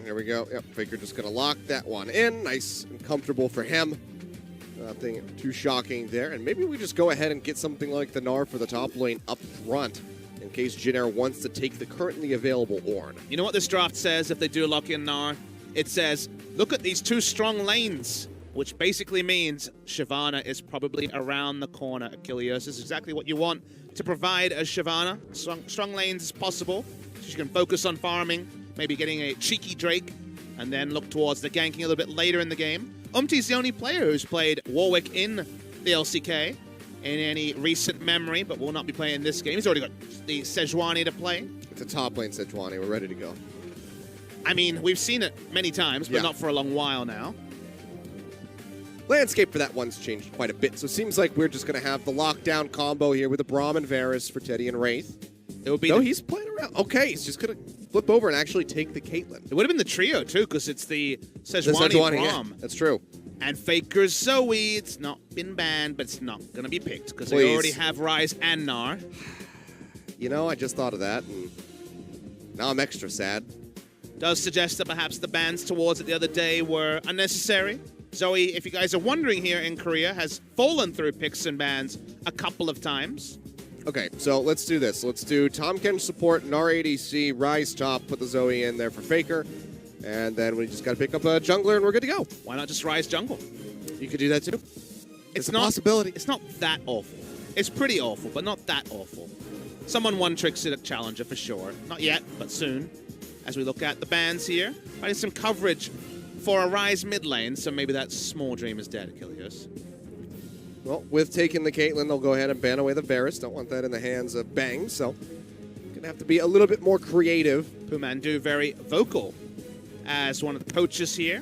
There we go. Yep, Faker just going to lock that one in. Nice and comfortable for him. Nothing too shocking there. And maybe we just go ahead and get something like the Gnar for the top lane up front in case Jin Air wants to take the currently available Ornn. You know what this draft says if they do lock in Gnar? It says, look at these two strong lanes, which basically means Shyvana is probably around the corner. Achilles is exactly what you want to provide as Shyvana. Strong lanes as possible. So she can focus on farming, maybe getting a cheeky Drake, and then look towards the ganking a little bit later in the game. Umti's the only player who's played Warwick in the LCK in any recent memory, but will not be playing this game. He's already got the Sejuani to play. It's a top lane Sejuani. We're ready to go. I mean, we've seen it many times, but not for a long while now. Landscape for that one's changed quite a bit, so it seems like we're just going to have the lockdown combo here with the Braum and Varus for Teddy and Wraith. It would be he's playing around. Okay, he's just going to flip over and actually take the Caitlyn. It would have been the trio, too, because it's the Sejuani Braum. Yeah, that's true. And Faker's Zoe. It's not been banned, but it's not going to be picked because they already have Ryze and Gnar. You know, I just thought of that, and now I'm extra sad. Does suggest that perhaps the bans towards it the other day were unnecessary. Zoe, if you guys are wondering here in Korea, has fallen through picks and bans a couple of times. Okay, so let's do this. Let's do Tahm Kench support, Gnar ADC, Ryze top, put the Zoe in there for Faker, and then we just got to pick up a jungler and we're good to go. Why not just Ryze jungle? You could do that too. It's not a possibility. It's not that awful. It's pretty awful, but not that awful. Someone one-tricks it at Challenger for sure. Not yet, but soon. As we look at the bans here, finding some coverage for a Ryze mid lane, so maybe that small dream is dead, Achilles. Well, with taking the Caitlyn, they'll go ahead and ban away the Varus. Don't want that in the hands of Bang, so gonna have to be a little bit more creative. Pumandu very vocal as one of the coaches here.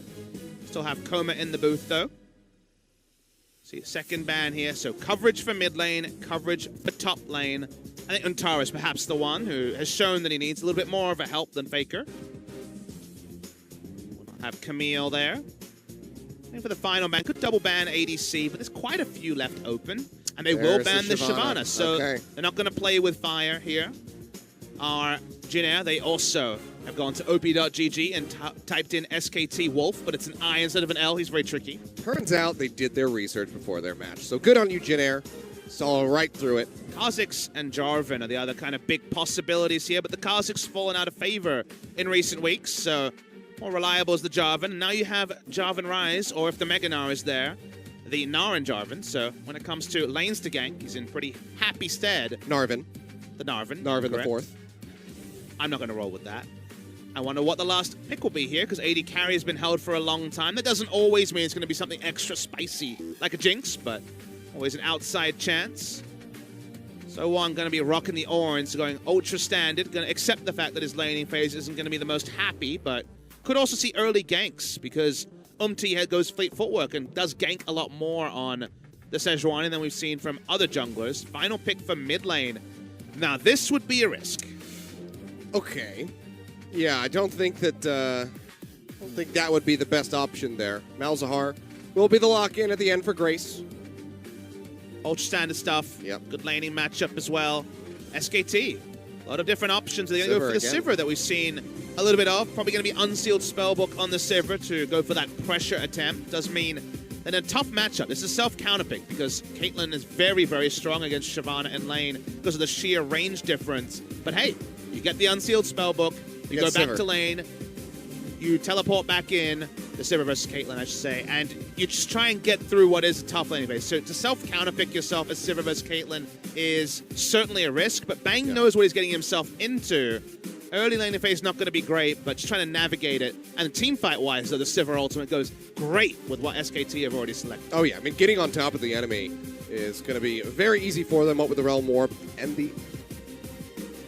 Still have Koma in the booth, though. See, second ban here, so coverage for mid lane, coverage for top lane. I think Untara is perhaps the one who has shown that he needs a little bit more of a help than Faker. We'll have Camille there. And for the final ban, could double ban ADC, but there's quite a few left open. And they will ban the Shyvana, so they're not going to play with fire here. Our Jin Air, they also have gone to op.gg and typed in SKT Wolf, but it's an I instead of an L. He's very tricky. Turns out they did their research before their match. So good on you, Jin Air. Saw right through it. Kha'Zix and Jarvan are the other kind of big possibilities here, but the Kha'Zix fallen out of favor in recent weeks, so more reliable is the Jarvan. Now you have Jarvan Ryze, or if the Mega Gnar is there, the Gnar and Jarvan. So when it comes to lanes to gank, he's in pretty happy stead. Narvin. The Narvin. Narvin the fourth. I'm not going to roll with that. I wonder what the last pick will be here, because AD carry has been held for a long time. That doesn't always mean it's going to be something extra spicy, like a Jinx, but always an outside chance. So I'm going to be rocking the orange, going ultra standard, going to accept the fact that his laning phase isn't going to be the most happy, but could also see early ganks, because goes fleet footwork and does gank a lot more on the Sejuani than we've seen from other junglers. Final pick for mid lane. Now this would be a risk. Okay. Yeah, I don't think that would be the best option there. Malzahar will be the lock-in at the end for Grace. Ultra standard stuff. Yep. Good laning matchup as well. SKT. A lot of different options. They're going to go for the Sivir that we've seen a little bit of. Probably going to be Unsealed Spellbook on the Sivir to go for that pressure attempt. Does mean that in a tough matchup, this is a self-counter pick because Caitlyn is very, very strong against Shyvana in lane because of the sheer range difference. But hey, you get the Unsealed Spellbook, you go back to lane, you teleport back in, the Sivir versus Caitlyn, I should say, and you just try and get through what is a tough lane base. So to self-counter pick yourself as Sivir versus Caitlyn is certainly a risk, but Bang knows what he's getting himself into. Early laning phase is not going to be great, but just trying to navigate it. And team fight-wise, though, the Sivir ultimate goes great with what SKT have already selected. Oh yeah, I mean, getting on top of the enemy is going to be very easy for them, what with the Realm Warp and the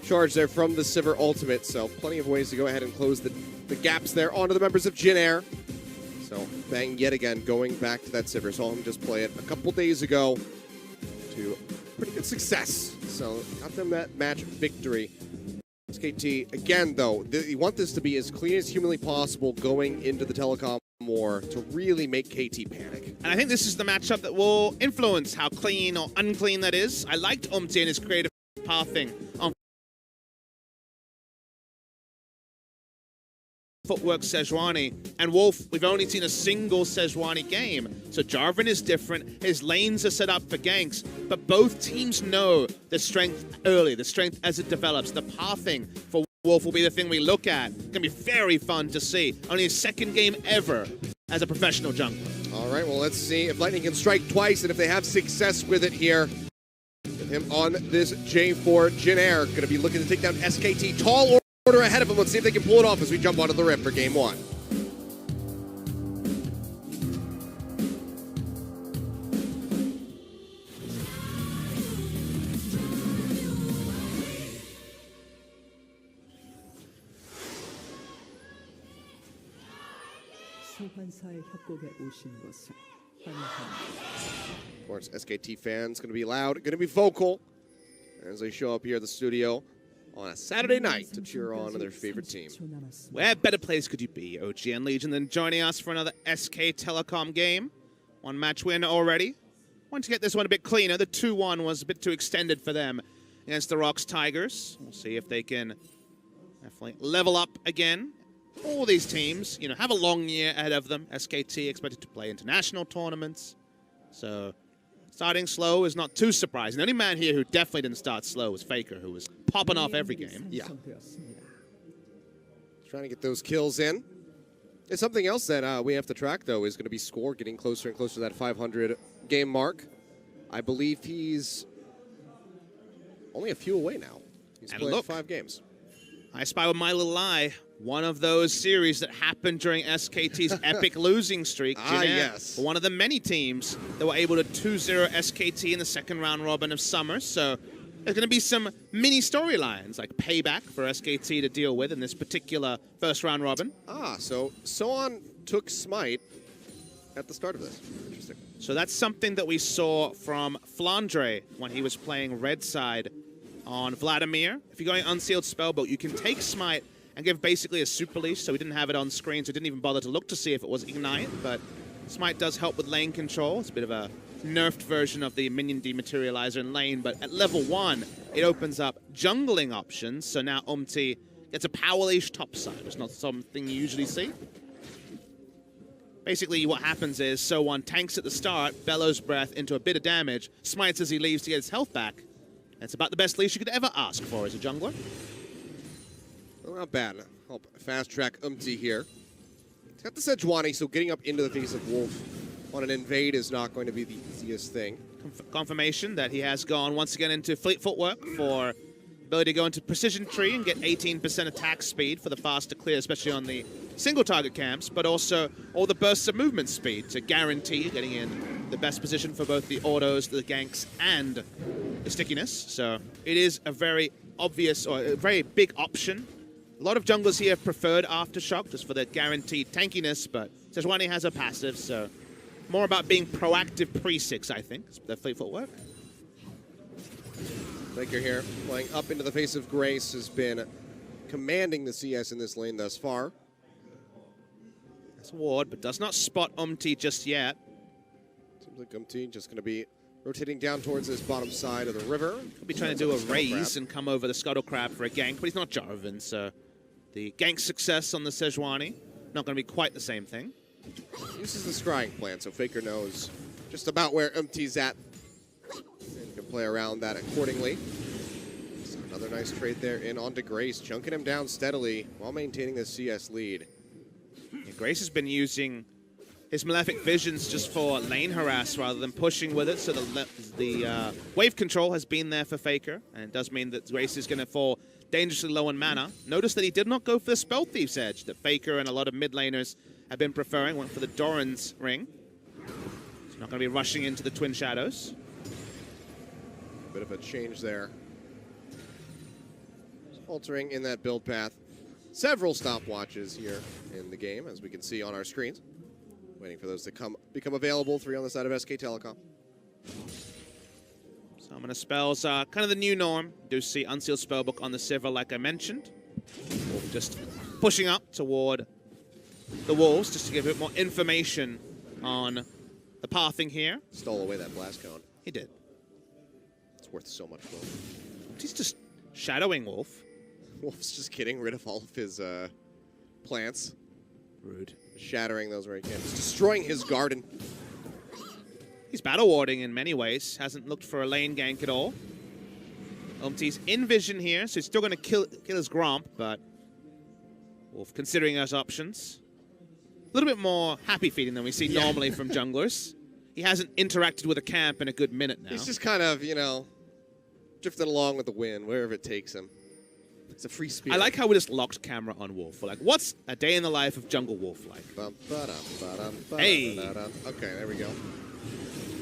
charge there from the Sivir ultimate, so plenty of ways to go ahead and close the gaps there onto the members of Jin Air. So Bang yet again going back to that Sivir. Saw him just play it a couple days ago to pretty good success. So got them that match victory. SKT, again though, you want this to be as clean as humanly possible going into the telecom war to really make KT panic. And I think this is the matchup that will influence how clean or unclean that is. I liked Umti and his creative pathing on footwork Sejuani, and Wolf, we've only seen a single Sejuani game. So Jarvan is different, his lanes are set up for ganks, but both teams know the strength early, the strength as it develops. The pathing for Wolf will be the thing we look at. It's gonna be very fun to see. Only his second game ever as a professional jungler. All right, well, let's see if Lightning can strike twice, and if they have success with it here. With him on this J4, Jin Air gonna be looking to take down SKT. Tall order ahead of him. Let's see if they can pull it off as we jump onto the rip for game one. Of course, SKT fans going to be loud, going to be vocal as they show up here at the studio on a Saturday night to cheer on their favorite team. Where better place could you be, OGN Legion, than joining us for another SK Telecom game? One match win already. Want to get this one a bit cleaner. The 2-1 was a bit too extended for them against the Rocks Tigers. We'll see if they can definitely level up again. All these teams, you know, have a long year ahead of them. SKT expected to play international tournaments. So starting slow is not too surprising. The only man here who definitely didn't start slow was Faker, who was popping off every game. Yeah. Trying to get those kills in. It's something else that we have to track, though, is going to be score, getting closer and closer to that 500 game mark. I believe he's only a few away now. He's played 5 games. I spy with my little eye one of those series that happened during SKT's epic losing streak. Jin Air, yes. One of the many teams that were able to 2-0 SKT in the second round robin of Summer. So there's going to be some mini storylines, like payback for SKT to deal with in this particular first round robin. So Soan took Smite at the start of this. Interesting. So that's something that we saw from Flandre when he was playing red side on Vladimir. If you're going Unsealed Spellbolt, you can take Smite and give basically a super leash, so we didn't have it on screen, so we didn't even bother to look to see if it was Ignite, but Smite does help with lane control. It's a bit of a nerfed version of the minion dematerializer in lane, but at level 1, it opens up jungling options, so now gets a power leash topside, which is not something you usually see. Basically, what happens is Soan tanks at the start, bellows breath into a bit of damage, smites as he leaves to get his health back. And it's about the best leash you could ever ask for as a jungler. Well, not bad. Help fast track here. He's got the Sejuani, so getting up into the face of Wolf on an invade is not going to be the easiest thing. Confirmation that he has gone once again into fleet footwork for ability to go into precision tree and get 18% attack speed for the faster clear, especially on the single target camps, but also all the bursts of movement speed to guarantee getting in the best position for both the autos, the ganks, and the stickiness. So it is a very obvious or a very big option. A lot of junglers here have preferred Aftershock just for the guaranteed tankiness, but Sejuani has a passive, so more about being proactive pre-6, I think, the fleet footwork. Faker here, playing up into the face of Grace, has been commanding the CS in this lane thus far. That's a ward, but does not spot just yet. Seems like just going to be rotating down towards this bottom side of the river. He'll be trying to do a raise and come over the Scuttle Crab for a gank, but he's not Jarvan, so the gank success on the Sejuani, not going to be quite the same thing. Uses the scrying plan, so Faker knows just about where Umti's at. And can play around that accordingly. So another nice trade there in onto Grace, chunking him down steadily while maintaining the CS lead. Yeah, Grace has been using his Malefic Visions just for lane harass rather than pushing with it, so the wave control has been there for Faker, and it does mean that Grace is going to fall dangerously low in mana. Notice that he did not go for the Spell Thief's Edge that Faker and a lot of mid laners have been preferring. Went for the Doran's Ring. He's not going to be rushing into the Twin Shadows. Bit of a change there. Altering in that build path. Several stopwatches here in the game, as we can see on our screens. Waiting for those to become available. 3 on the side of SK Telecom. Summoner spells are kind of the new norm. Do see Unsealed Spellbook on the Sivir, like I mentioned. Just pushing up toward the walls, just to give a bit more information on the pathing here. Stole away that blast cone. He did. It's worth so much gold. He's just shadowing Wolf. Wolf's just getting rid of all of his plants. Rude. Shattering those where he can. Just destroying his garden. He's battle warding in many ways. Hasn't looked for a lane gank at all. Umti's in vision here, so he's still going to kill his Gromp, but Wolf considering those options. A little bit more happy feeding than we see normally from junglers. He hasn't interacted with a camp in a good minute now. He's just kind of, you know, drifting along with the wind, wherever it takes him. It's a free spirit. I like how we just locked camera on Wolf. We're like, what's a day in the life of Jungle Wolf like? Hey! Okay, there we go.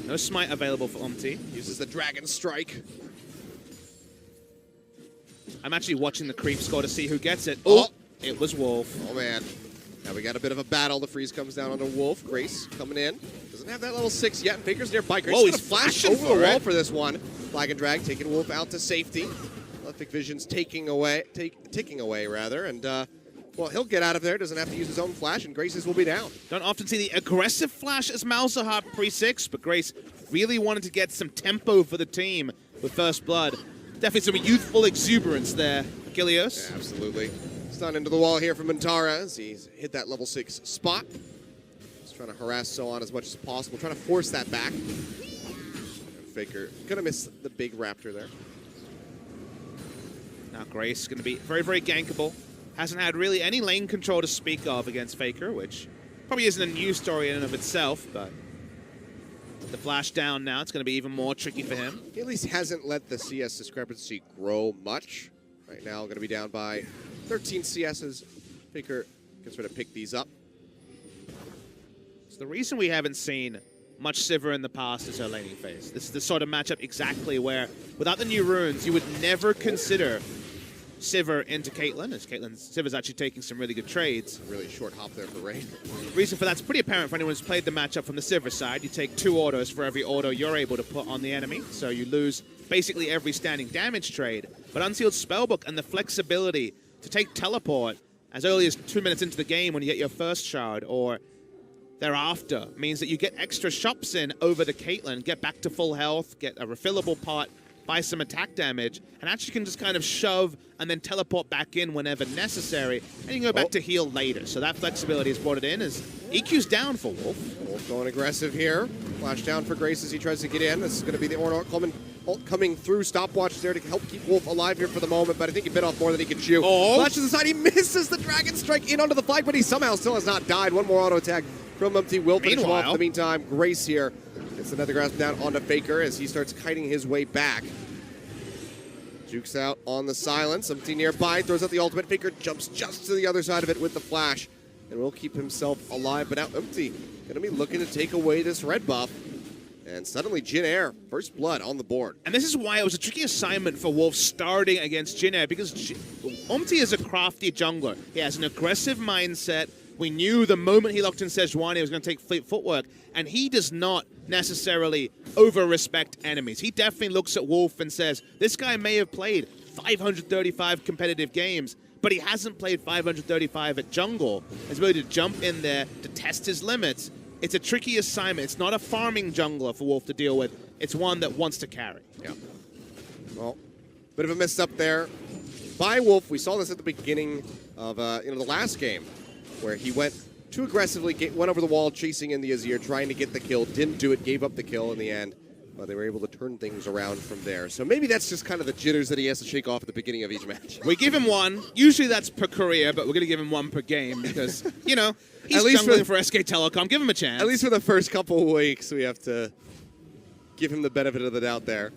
No smite available for Umti. Uses the Dragon Strike. I'm actually watching the creep score to see who gets it. Oh, it was Wolf. Oh, man. Now we got a bit of a battle. The freeze comes down onto Wolf. Grace coming in. Doesn't have that level 6 yet. And Faker's nearby. Grace is going to flash over the wall for this one. Flag and drag, taking Wolf out to safety. Electric Vision's ticking away, and well, he'll get out of there. Doesn't have to use his own flash, and Grace's will be down. Don't often see the aggressive flash as Malzahar pre-6, but Grace really wanted to get some tempo for the team with First Blood. Definitely some youthful exuberance there, Achilleos. Yeah, absolutely. Stun into the wall here from Montara as he's hit that level 6 spot. He's trying to harass Sohan as much as possible, trying to force that back. And Faker gonna miss the big Raptor there. Now Grace is going to be very, very gankable. Hasn't had really any lane control to speak of against Faker, which probably isn't a new story in and of itself, but with the flash down now, it's going to be even more tricky for him. He at least hasn't let the CS discrepancy grow much. Right now, going to be down by 13 CSs. Faker can sort of pick these up. So the reason we haven't seen much Sivir in the past is her laning phase. This is the sort of matchup exactly where, without the new runes, you would never consider Sivir into Caitlyn, as Sivir's actually taking some really good trades. Really short hop there for Rain. The reason for that's pretty apparent for anyone who's played the matchup from the Sivir side. You take 2 autos for every auto you're able to put on the enemy, so you lose basically every standing damage trade. But Unsealed Spellbook and the flexibility to take teleport as early as 2 minutes into the game when you get your first shard, or thereafter, means that you get extra shops in over the Caitlyn, get back to full health, get a refillable pot, buy some attack damage, and actually can just kind of shove and then teleport back in whenever necessary, and you can go back to heal later. So that flexibility has brought it in as EQ's down for Wolf. Wolf going aggressive here. Flash down for Grace as he tries to get in. This is going to be the Ornament coming through. Stopwatch there to help keep Wolf alive here for the moment, but I think he bit off more than he could chew. Flashes aside, he misses the Dragon Strike in onto the flag, but he somehow still has not died. One more auto attack from Umti will finish him off. In the meantime, Grace here gets another grasp down onto Faker as he starts kiting his way back. Jukes out on the silence. Umti nearby, throws out the ultimate. Faker jumps just to the other side of it with the flash and will keep himself alive. But now Umti going to be looking to take away this red buff. And suddenly Jin Air, First Blood on the board. And this is why it was a tricky assignment for Wolf starting against Jin Air, because Umti is a crafty jungler. He has an aggressive mindset. We knew the moment he locked in Sejuani, he was going to take fleet footwork, and he does not necessarily over-respect enemies. He definitely looks at Wolf and says, this guy may have played 535 competitive games, but he hasn't played 535 at jungle. His ability to jump in there, to test his limits. It's a tricky assignment. It's not a farming jungler for Wolf to deal with. It's one that wants to carry. Yeah. Well, bit of a miss up there by Wolf. We saw this at the beginning of the last game, where he went too aggressively, went over the wall, chasing in the Azir, trying to get the kill, didn't do it, gave up the kill in the end. But they were able to turn things around from there. So maybe that's just kind of the jitters that he has to shake off at the beginning of each match. We give him one. Usually that's per career, but we're going to give him one per game because, you know, he's jungling for SK Telecom. Give him a chance. At least for the first couple of weeks, we have to give him the benefit of the doubt there.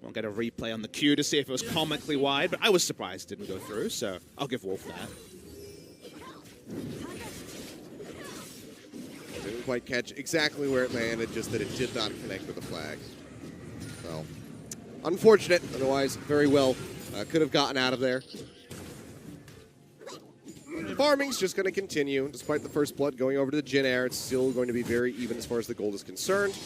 Won't get a replay on the queue to see if it was comically wide, but I was surprised it didn't go through, so I'll give Wolf that. Didn't quite catch exactly where it landed, just that it did not connect with the flag. So, unfortunate. Otherwise, very well could have gotten out of there. Farming's just going to continue. Despite the First Blood going over to the Jin Air, it's still going to be very even as far as the gold is concerned.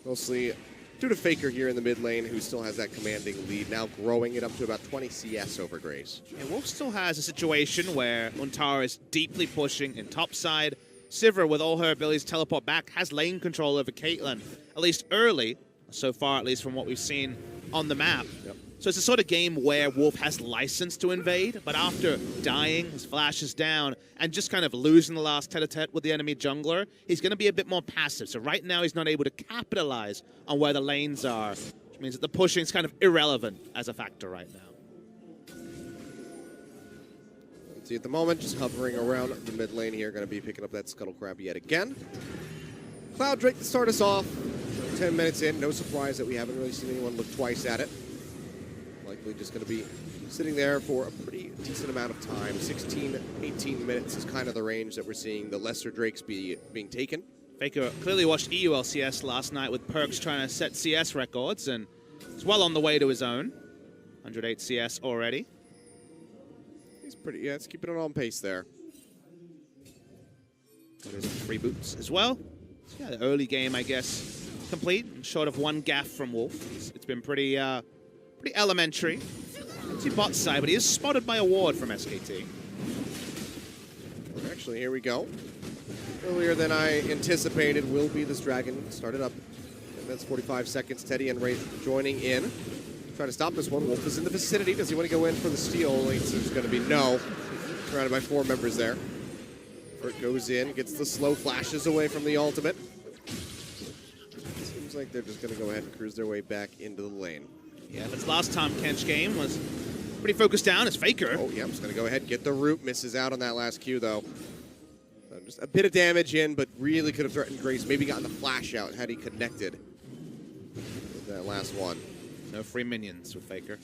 Mostly due to Faker here in the mid lane, who still has that commanding lead, now growing it up to about 20 CS over Grace. And Wolf still has a situation where Montara is deeply pushing in top side. Sivir, with all her abilities to teleport back, has lane control over Caitlyn, at least early, so far at least from what we've seen on the map. Yep. So it's a sort of game where Wolf has license to invade, but after dying, his flash is down, and just kind of losing the last tete-a-tete with the enemy jungler, he's going to be a bit more passive. So right now, he's not able to capitalize on where the lanes are, which means that the pushing is kind of irrelevant as a factor right now. Let's see, at the moment, just hovering around the mid lane here, going to be picking up that Scuttle Crab yet again. Cloud Drake to start us off. 10 minutes in, no surprise that we haven't really seen anyone look twice at it. Likely just going to be sitting there for a pretty decent amount of time. 16, 18 minutes is kind of the range that we're seeing the lesser Drakes being taken. Faker clearly watched EU LCS last night with Perks trying to set CS records, and he's well on the way to his own. 108 CS already. He's pretty, yeah, it's keeping it on pace there. There's 3 boots as well. So yeah, the early game, I guess, complete, short of 1 gaff from Wolf. It's been pretty elementary. It's bot side, but he is spotted by a ward from SKT. Actually, here we go. Earlier than I anticipated will be this dragon. Started up. And that's 45 seconds. Teddy and Wraith joining in. Trying to stop this one. Wolf is in the vicinity. Does he want to go in for the steal? It's going to be no. Surrounded by 4 members there. Bert goes in, gets the slow flashes away from the ultimate. Seems like they're just going to go ahead and cruise their way back into the lane. Yeah, that's last time Kench game was pretty focused down as Faker. Oh, yeah, just going to go ahead and get the root. Misses out on that last Q, though. Just a bit of damage in, but really could have threatened Grace. Maybe gotten the flash out had he connected with that last one. No free minions with Faker.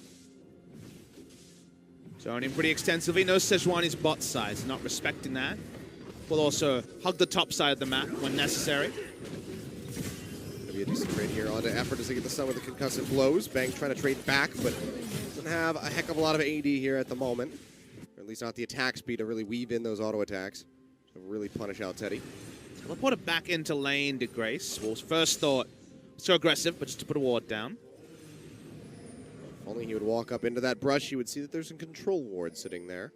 Zoning pretty extensively. No Sejuani's bot side. He's not respecting that. Will also hug the top side of the map when necessary. Gonna be a decent trade here. On to effort as they get the stun with the concussive blows. Bang trying to trade back, but doesn't have a heck of a lot of AD here at the moment. Or at least not the attack speed to really weave in those auto attacks. To really punish out Teddy. Teleported back into lane to Grace. Wolf's first thought, so aggressive, but just to put a ward down. If only he would walk up into that brush, he would see that there's some control ward sitting there.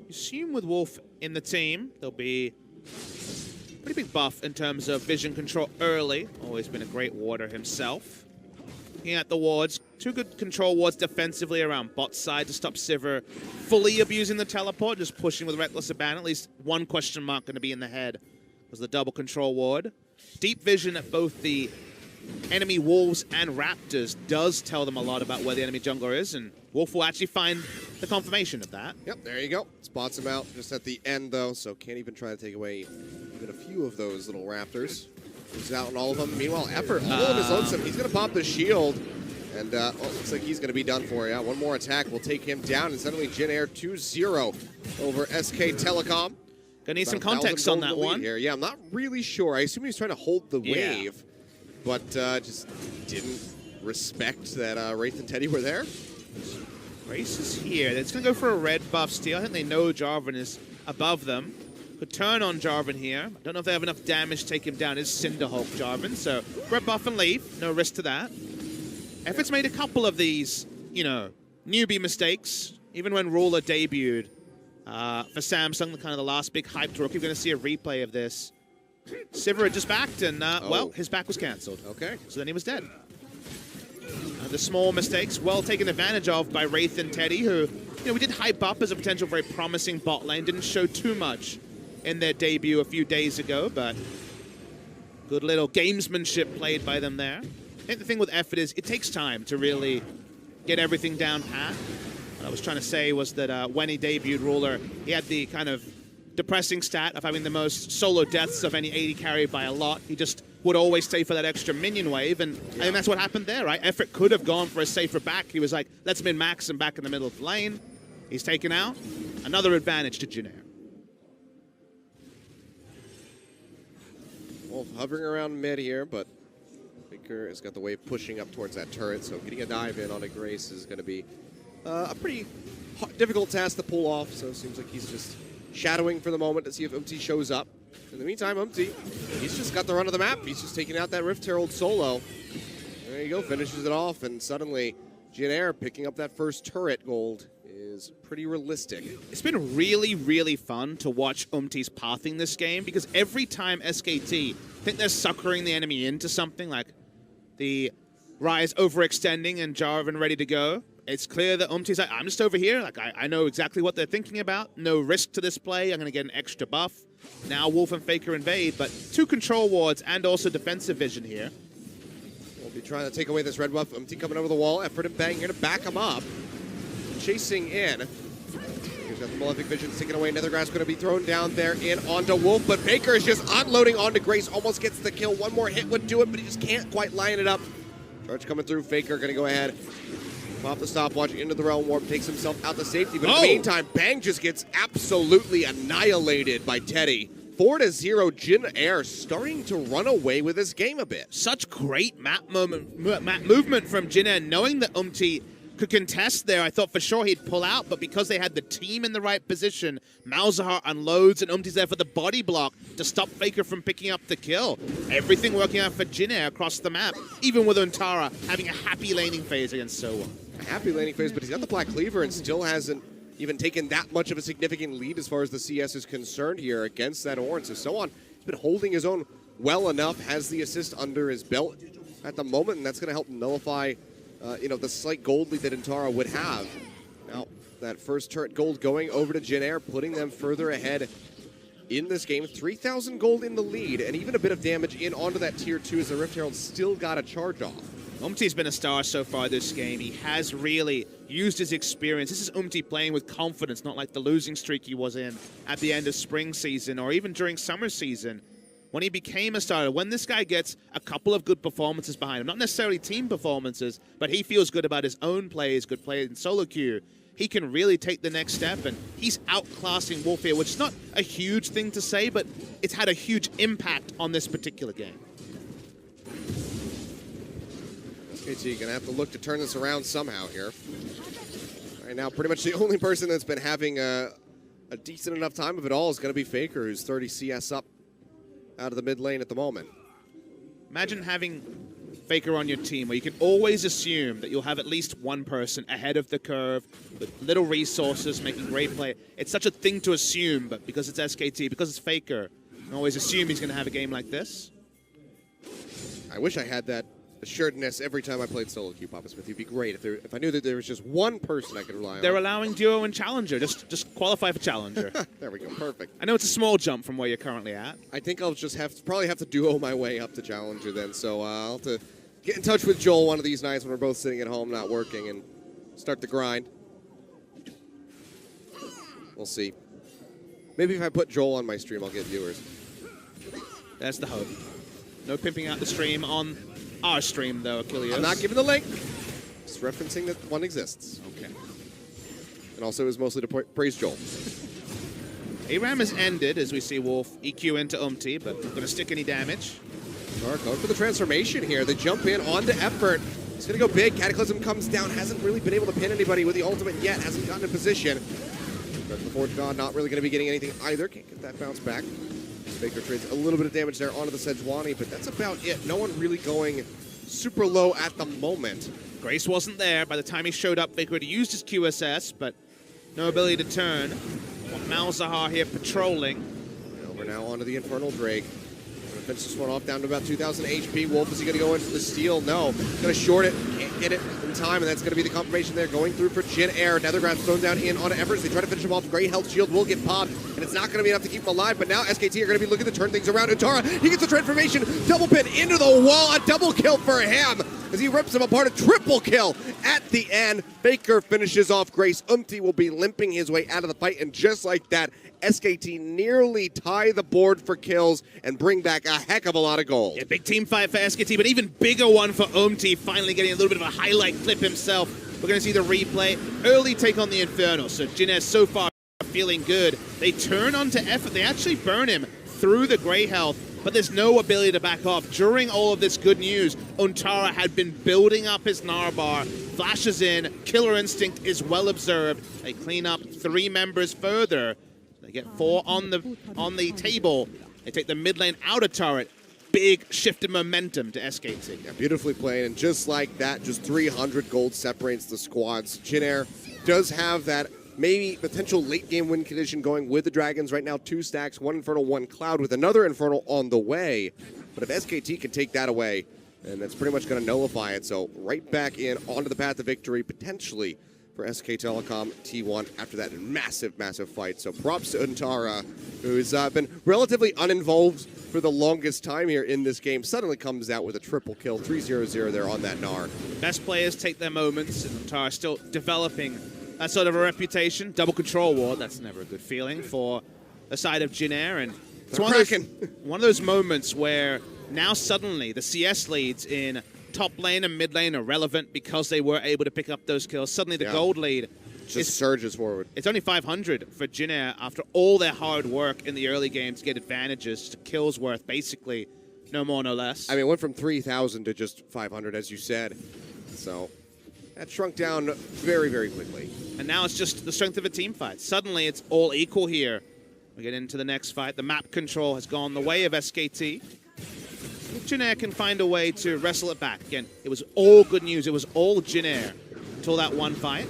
You assume with Wolf in the team, there'll be a pretty big buff in terms of vision control early. Always been a great warder himself. Looking at the wards, 2 good control wards defensively around bot side to stop Sivir fully abusing the teleport, just pushing with reckless abandon. At least one question mark going to be in the head was the double control ward. Deep vision at both the enemy Wolves and Raptors does tell them a lot about where the enemy jungler is, and Wolf will actually find the confirmation of that. Yep, there you go. Spots him out just at the end, though, so can't even try to take away even a few of those little Raptors. He's out on all of them. Meanwhile, effort all of his lonesome. He's going to pop the shield, and looks like he's going to be done for. Yeah, one more attack will take him down, and suddenly Jin Air 2-0 over SK Telecom. Gonna need some context on that one. Here. Yeah, I'm not really sure. I assume he was trying to hold the wave, but just didn't respect that Wraith and Teddy were there. Grace is here. It's going to go for a red buff steal. I think they know Jarvan is above them. Could turn on Jarvan here. I don't know if they have enough damage to take him down. It's Cinderhulk Jarvan, so red buff and leave. No risk to that. Effort's made a couple of these, you know, newbie mistakes. Even when Ruler debuted for Samsung, the kind of the last big hyped rookie. We're going to see a replay of this. Sivir had just backed, and, well, his back was cancelled. Okay. So then he was dead. The small mistakes, well taken advantage of by Wraith and Teddy, who, you know, we did hype up as a potential very promising bot lane. Didn't show too much in their debut a few days ago, but good little gamesmanship played by them there. I think the thing with effort is it takes time to really get everything down pat. What I was trying to say was that when he debuted Ruler, he had the kind of depressing stat of having the most solo deaths of any AD carry by a lot. He just would always stay for that extra minion wave, and I think that's what happened there, right? Effort could have gone for a safer back. He was like, let's min-max him back in the middle of the lane. He's taken out. Another advantage to Jin Air. Wolf hovering around mid here, but Baker has got the wave pushing up towards that turret, so getting a dive in on a Grace is going to be a pretty difficult task to pull off, so it seems like he's just shadowing for the moment to see if Umti shows up. In the meantime, Umti, he's just got the run of the map. He's just taking out that Rift Herald solo. There you go, finishes it off, and suddenly Jin Air picking up that first turret gold is pretty realistic. It's been really, really fun to watch Umti's pathing this game, because every time SKT think they're suckering the enemy into something, like the Rise overextending and Jarvan ready to go. It's clear that Umti's like, I'm just over here. Like, I know exactly what they're thinking about. No risk to this play. I'm going to get an extra buff. Now Wolf and Faker invade, but 2 control wards and also defensive vision here. We'll be trying to take away this red buff. Umti coming over the wall. Effort and Bang here to back him up. Chasing in. He's got the Malefic Vision taken away. Nethergrass going to be thrown down there in onto Wolf, but Faker is just unloading onto Grace. Almost gets the kill. One more hit would do it, but he just can't quite line it up. Charge coming through. Faker going to go ahead. Pop the stopwatch into the Realm Warp, takes himself out to safety, but in the meantime, Bang just gets absolutely annihilated by Teddy. 4-0, Jin Air starting to run away with this game a bit. Such great map movement from Jin Air, knowing that Umti could contest there. I thought for sure he'd pull out, but because they had the team in the right position, Malzahar unloads and Umti's there for the body block to stop Faker from picking up the kill. Everything working out for Jin Air across the map, even with Untara having a happy laning phase against Soa. A happy laning phase, but he's got the Black Cleaver and still hasn't even taken that much of a significant lead as far as the CS is concerned here against that Ornn. So Soan has been holding his own well enough, has the assist under his belt at the moment, and that's going to help nullify the slight gold lead that Untara would have. Now, that first turret gold going over to Jin Air, putting them further ahead in this game. 3,000 gold in the lead, and even a bit of damage in onto that tier 2 as the Rift Herald still got a charge off. Umti's been a star so far this game. He has really used his experience. This is Umti playing with confidence, not like the losing streak he was in at the end of spring season or even during summer season. When he became a starter, when this guy gets a couple of good performances behind him, not necessarily team performances, but he feels good about his own play, his good play in solo queue, he can really take the next step, and he's outclassing Wolf here, which is not a huge thing to say, but it's had a huge impact on this particular game. SKT gonna have to look to turn this around somehow here. Right now, pretty much the only person that's been having a decent enough time of it all is gonna be Faker, who's 30 CS up out of the mid lane at the moment. Imagine having Faker on your team where you can always assume that you'll have at least one person ahead of the curve with little resources making great play. It's such a thing to assume, but because it's SKT, because it's Faker, you can always assume he's going to have a game like this. I wish I had that assuredness every time I played solo queue, Papa Smith. It'd be great if I knew that there was just one person I could rely on. They're allowing duo and challenger. Just qualify for challenger. There we go. Perfect. I know it's a small jump from where you're currently at. I think I'll just probably have to duo my way up to challenger then. So I'll have to get in touch with Joel one of these nights when we're both sitting at home not working and start the grind. We'll see. Maybe if I put Joel on my stream, I'll get viewers. That's the hope. No pimping out the stream on our stream, though, Achilles. I'm not giving the link. Just referencing that one exists. Okay. And also, it was mostly to praise Joel. ARAM has ended as we see Wolf EQ into Umti, but not going to stick any damage. Going for the transformation here. They jump in onto Effort. He's going to go big. Cataclysm comes down. Hasn't really been able to pin anybody with the ultimate yet. Hasn't gotten in position. The Forge God not really going to be getting anything either. Can't get that bounce back. Faker trades a little bit of damage there onto the Sejuani, but that's about it. No one really going super low at the moment. Grace wasn't there. By the time he showed up, Faker had used his QSS, but no ability to turn. Malzahar here patrolling. Over now onto the Infernal Drake. Gonna finish this one off down to about 2,000 HP. Wolf, is he gonna go in for the steal? No. Gonna short it. Can't get it in time, and that's gonna be the confirmation there. Going through for Jin Air. Nethergrass thrown down in onto Everest. They try to finish him off. Great health shield will get popped, and it's not gonna be enough to keep him alive, but now SKT are gonna be looking to turn things around. Untara, he gets the transformation. Double pin into the wall. A double kill for him as he rips him apart. A triple kill at the end. Faker finishes off Grace. Umti will be limping his way out of the fight, and just like that, SKT nearly tie the board for kills and bring back a heck of a lot of gold. Yeah, big team fight for SKT, but even bigger one for Umti, finally getting a little bit of a highlight clip himself. We're going to see the replay. Early take on the Inferno, so Jin Air so far feeling good. They turn onto Effort. They actually burn him through the Grey Health, but there's no ability to back off. During all of this good news, Untara had been building up his Narbar, flashes in, Killer Instinct is well observed. They clean up 3 members further. They get 4 on the table. They take the mid lane outer turret. Big shift in momentum to SKT. Yeah, beautifully played, and just like that, just 300 gold separates the squads. Jin Air does have that maybe potential late game win condition going with the Dragons right now. 2 stacks, 1 Infernal, 1 Cloud, with another Infernal on the way. But if SKT can take that away, And that's pretty much going to nullify it. So right back in onto the path to victory, potentially for SK Telecom T1 after that massive, massive fight. So props to Untara, who's been relatively uninvolved for the longest time here in this game. Suddenly comes out with a triple kill, 3-0-0 there on that Gnar. Best players take their moments, and Untara still developing that sort of a reputation. Double control war, that's never a good feeling for the side of Jin Air. And it's one of those moments where now suddenly the CS leads in top lane and mid lane are relevant because they were able to pick up those kills. Suddenly the gold lead just surges forward. It's only 500 for Jin Air after all their hard work in the early game to get advantages. Kills worth basically no more, no less. I mean, it went from 3,000 to just 500, as you said. So that shrunk down very, very quickly. And now it's just the strength of a team fight. Suddenly it's all equal here. We get into the next fight. The map control has gone the way of SKT. Jin Air can find a way to wrestle it back. Again, it was all good news. It was all Jin Air until that one fight.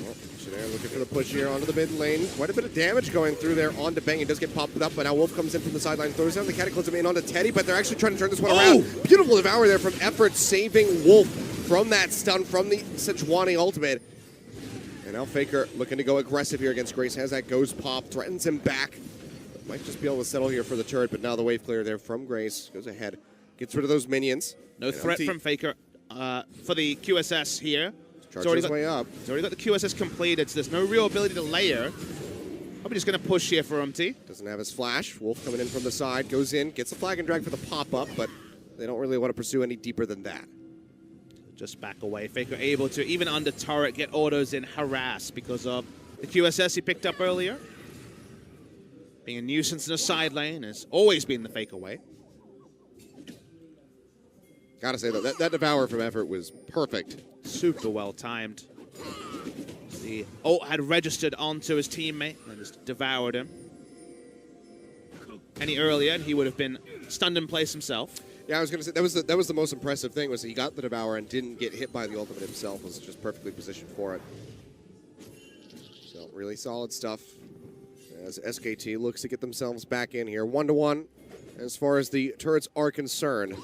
Well, Jin Air looking for the push here onto the mid lane. Quite a bit of damage going through there onto Bang. It does get popped up, but now Wolf comes in from the sideline, throws down the Cataclysm in onto Teddy, but they're actually trying to turn this one around. Beautiful devour there from Effort, saving Wolf from that stun from the Sejuani ultimate. And now Faker looking to go aggressive here against Grace. Has that ghost pop, threatens him back. Might just be able to settle here for the turret, but now the wave clear there from Grace. Goes ahead, gets rid of those minions. No threat from Faker for the QSS here. Charges his way up. He's already got the QSS completed, so there's no real ability to layer. Probably just going to push here for Umti. Doesn't have his flash. Wolf coming in from the side, goes in, gets the flag and drag for the pop-up, but they don't really want to pursue any deeper than that. Just back away. Faker able to, even under turret, get autos in, harass because of the QSS he picked up earlier. Being a nuisance in a side lane has always been the Faker way. Gotta say, though, that devour from Effort was perfect. Super well timed. The ult had registered onto his teammate and just devoured him. Any earlier, and he would have been stunned in place himself. Yeah, I was gonna say that was the most impressive thing, was he got the devour and didn't get hit by the ultimate himself. Was just perfectly positioned for it. So really solid stuff. As SKT looks to get themselves back in here, 1-1 as far as the turrets are concerned.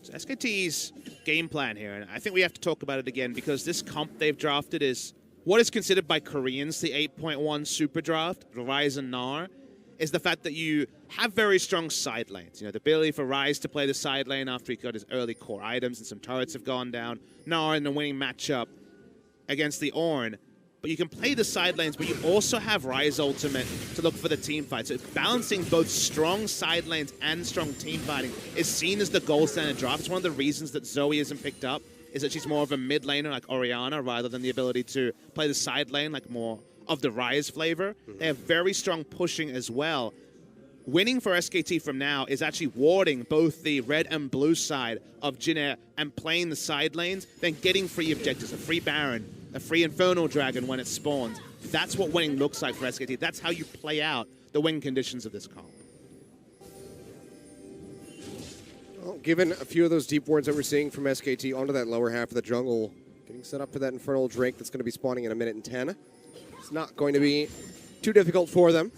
So SKT's game plan here, and I think we have to talk about it again because this comp they've drafted is what is considered by Koreans the 8.1 super draft, Ryze and Gnar, is the fact that you have very strong side lanes. You know, the ability for Ryze to play the side lane after he got his early core items and some turrets have gone down. Gnar in the winning matchup against the Ornn. But you can play the side lanes, but you also have Ryze ultimate to look for the team fight. So balancing both strong side lanes and strong team fighting is seen as the gold standard draft. It's one of the reasons that Zoe isn't picked up, is that she's more of a mid laner like Orianna rather than the ability to play the side lane like more of the Ryze flavor. They have very strong pushing as well. Winning for SKT from now is actually warding both the red and blue side of Jin Air and playing the side lanes, then getting free objectives, a free Baron, a free Infernal Dragon when it spawns. That's what winning looks like for SKT. That's how you play out the win conditions of this comp. Well, given a few of those deep wards that we're seeing from SKT onto that lower half of the jungle, getting set up for that Infernal Drake that's going to be spawning in 1:10. It's not going to be too difficult for them.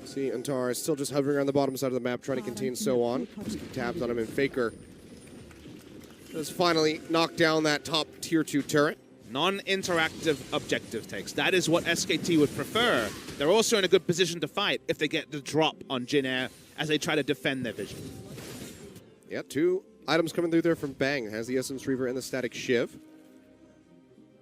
See, Untara is still just hovering around the bottom side of the map, trying to contain so on. Just keep tabs on him, and Faker does finally knock down that top tier 2 turret. Non-interactive objective takes. That is what SKT would prefer. They're also in a good position to fight if they get the drop on Jin Air as they try to defend their vision. Yeah, 2 items coming through there from Bang. Has the Essence Reaver and the Static Shiv.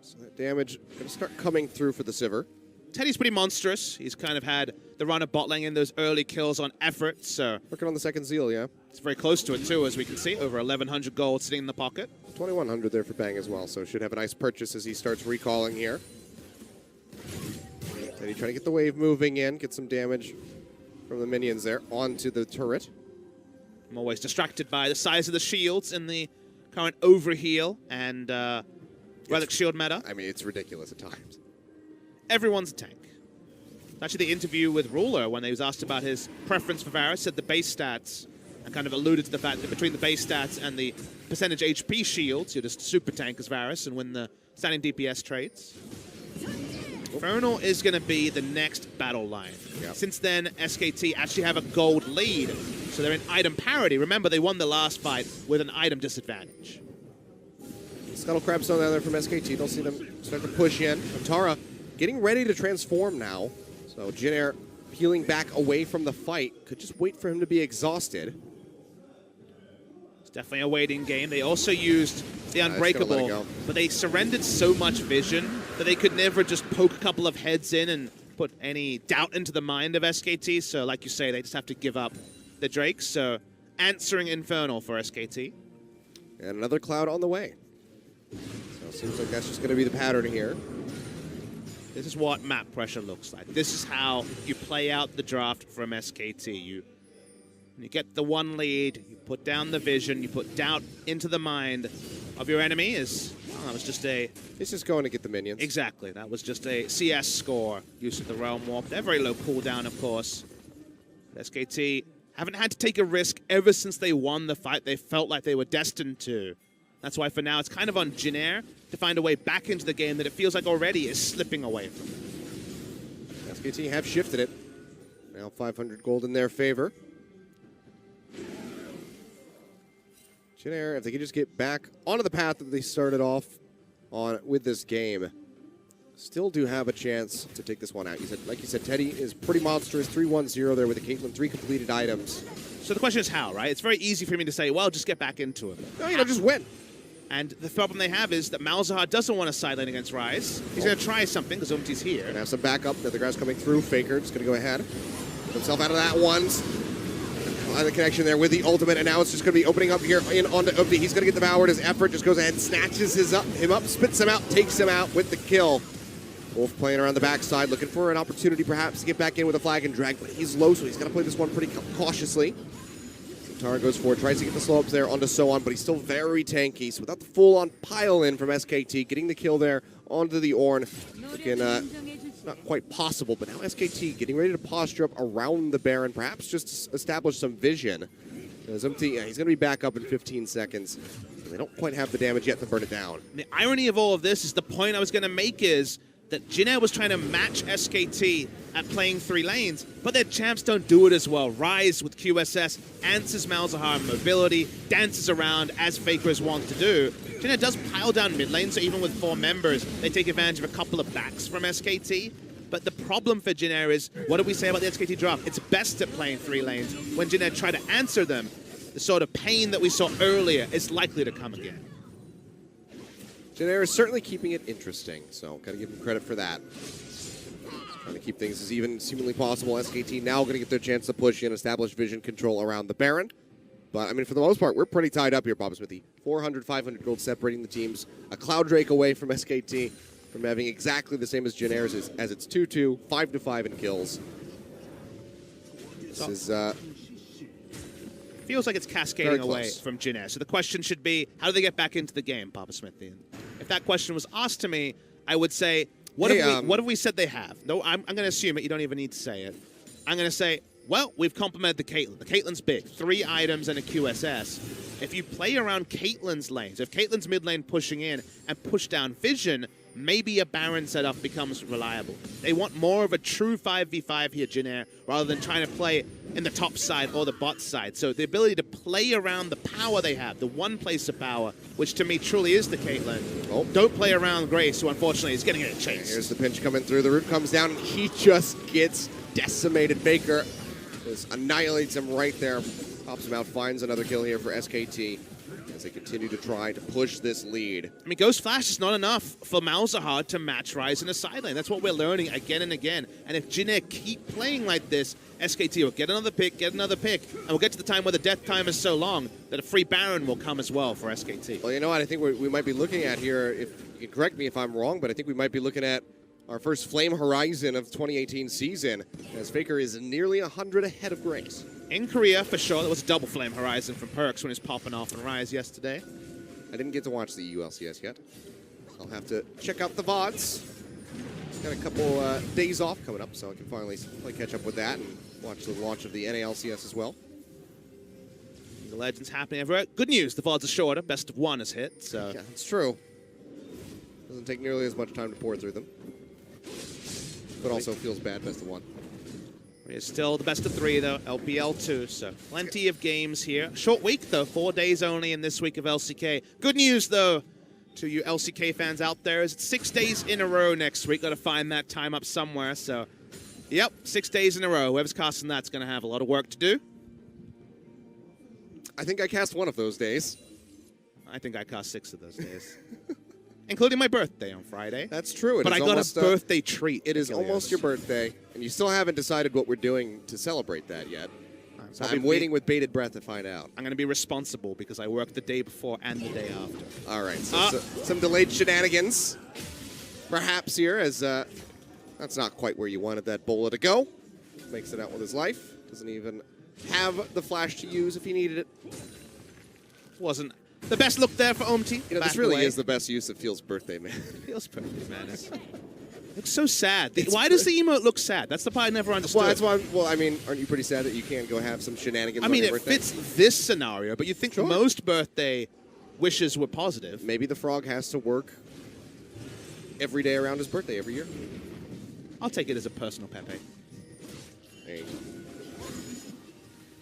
So that damage going to start coming through for the Sivir. Teddy's pretty monstrous. He's kind of had the run of bot lane in those early kills on Effort, so... Working on the second Zeal, yeah. It's very close to it, too, as we can see. Over 1,100 gold sitting in the pocket. 2,100 there for Bang as well, so should have a nice purchase as he starts recalling here. Teddy trying to get the wave moving in, get some damage from the minions there onto the turret. I'm always distracted by the size of the shields in the current overheal and Relic Shield meta. I mean, it's ridiculous at times. Everyone's a tank. Actually, the interview with Ruler, when he was asked about his preference for Varus, said the base stats, and kind of alluded to the fact that between the base stats and the percentage HP shields, you're just super tank as Varus and win the standing DPS trades. Infernal is going to be the next battle line. Yep. Since then, SKT actually have a gold lead, so they're in item parity. Remember, they won the last fight with an item disadvantage. Scuttle Crab's on there from SKT. Don't see them start to push in. Tara getting ready to transform now. So Jin Air peeling back away from the fight. Could just wait for him to be exhausted. It's definitely a waiting game. They also used the Unbreakable, but they surrendered so much vision that they could never just poke a couple of heads in and put any doubt into the mind of SKT. So like you say, they just have to give up the Drakes. So answering Infernal for SKT. And another Cloud on the way. So it seems like that's just going to be the pattern here. This is what map pressure looks like. This is how you play out the draft from SKT. You get the one lead, you put down the vision, you put doubt into the mind of your enemy. That was just a... It's just going to get the minions. Exactly. That was just a CS score, use of the Realm Warp. They're very low cooldown, of course. SKT haven't had to take a risk ever since they won the fight they felt like they were destined to. That's why for now it's kind of on Jin Air to find a way back into the game that it feels like already is slipping away from. SKT have shifted it. Now 500 gold in their favor. Jin Air, if they can just get back onto the path that they started off on with this game, still do have a chance to take this one out. Like you said, Teddy is pretty monstrous. 3-1-0 there with the Caitlyn, 3 completed items. So the question is how, right? It's very easy for me to say, well, just get back into it. No, just win. And the problem they have is that Malzahar doesn't want to side lane against Ryze. He's going to try something because Umti's here. Gonna have some backup. The other guy's coming through. Faker just going to go ahead. Get himself out of that one. The connection there with the ultimate, and now it's just going to be opening up here in onto Umti. He's going to get devoured. His effort just goes ahead and snatches him up, spits him out, takes him out with the kill. Wolf playing around the backside, looking for an opportunity perhaps to get back in with a flag and drag, but he's low, so he's got to play this one pretty cautiously. Tara goes forward, tries to get the slow ups there onto Sohan, but he's still very tanky. So without the full-on pile-in from SKT, getting the kill there onto the Ornn, looking not quite possible. But now SKT getting ready to posture up around the Baron, perhaps just establish some vision. He's going to be back up in 15 seconds. They don't quite have the damage yet to burn it down. The irony of all of this is the point I was going to make is that Jin Air was trying to match SKT at playing 3 lanes, but their champs don't do it as well. Ryze with QSS answers Malzahar mobility, dances around as Fakers want to do. Jin Air does pile down mid lane, so even with 4 members, they take advantage of a couple of backs from SKT. But the problem for Jin Air is, what did we say about the SKT draft? It's best at playing 3 lanes. When Jin Air try to answer them, the sort of pain that we saw earlier is likely to come again. Jin Air is certainly keeping it interesting, so got to give him credit for that. Trying to keep things as even as humanly possible. SKT now going to get their chance to push in, establish vision control around the Baron. But, I mean, for the most part, we're pretty tied up here, Papa Smithy. 400, 500 gold separating the teams. A Cloud Drake away from SKT from having exactly the same as Jin Air's as it's 2-2, 5-5 in kills. This is... feels like it's cascading away from Jin Air. So the question should be, how do they get back into the game, Papa Smithy? If that question was asked to me, I would say, what have we said they have? No, I'm going to assume it. You don't even need to say it. I'm going to say, well, we've complemented the Caitlyn. The Caitlyn's big. 3 items and a QSS. If you play around Caitlyn's lanes, if Caitlyn's mid lane pushing in and push down vision, maybe a Baron setup becomes reliable. They want more of a true 5v5 here, Jin Air, rather than trying to play in the top side or the bot side. So the ability to play around the power they have, the one place of power, which to me truly is the Caitlyn. Oh. Don't play around Grace, who unfortunately is getting a chase. Here's the pinch coming through. The root comes down, and he just gets decimated. Faker just annihilates him right there. Pops him out, finds another kill here for SKT. As they continue to try to push this lead. I mean, Ghost Flash is not enough for Malzahar to match Ryze in a side lane. That's what we're learning again and again. And if Jin Air keep playing like this, SKT will get another pick, and we'll get to the time where the death time is so long that a free Baron will come as well for SKT. Well, you know what I think we might be looking at here, if you can correct me if I'm wrong, but I think we might be looking at our first Flame Horizon of 2018 season, as Faker is nearly 100 ahead of Grace. In Korea, for sure, there was a double Flame Horizon from Perks when he was popping off on Ryze yesterday. I didn't get to watch the ULCS yet. I'll have to check out the VODs. Got a couple days off coming up, so I can finally catch up with that and watch the launch of the NALCS as well. The Legends happening everywhere. Good news, the VODs are shorter. Best of 1 is hit, so... Yeah, it's true. Doesn't take nearly as much time to pour through them. but also feels bad best of 1. It's still the best of 3, though, LPL 2, so plenty of games here. Short week, though, 4 days only in this week of LCK. Good news, though, to you LCK fans out there, is it's 6 days in a row next week. Got to find that time up somewhere, so yep, 6 days in a row. Whoever's casting that's going to have a lot of work to do. I think I cast 1 of those days. I think I cast 6 of those days. Including my birthday on Friday. That's true. But I got a birthday treat. It is almost your birthday, and you still haven't decided what we're doing to celebrate that yet. So I'm waiting with bated breath to find out. I'm going to be responsible because I worked the day before and the day after. All right, so some delayed shenanigans, perhaps here, as that's not quite where you wanted that bowler to go. Makes it out with his life. Doesn't even have the flash to use if he needed it. Wasn't the best look there for Omti. You know, this really is the best use of Feels Birthday Man. Feels Birthday Man looks so sad. Why does the emote look sad? That's the part I never understood. Well, that's why. Well, I mean, aren't you pretty sad that you can't go have some shenanigans? I mean, on your it birthday? fits this scenario, but you think most birthday wishes were positive. Maybe the frog has to work every day around his birthday every year. I'll take it as a personal Pepe. There you go.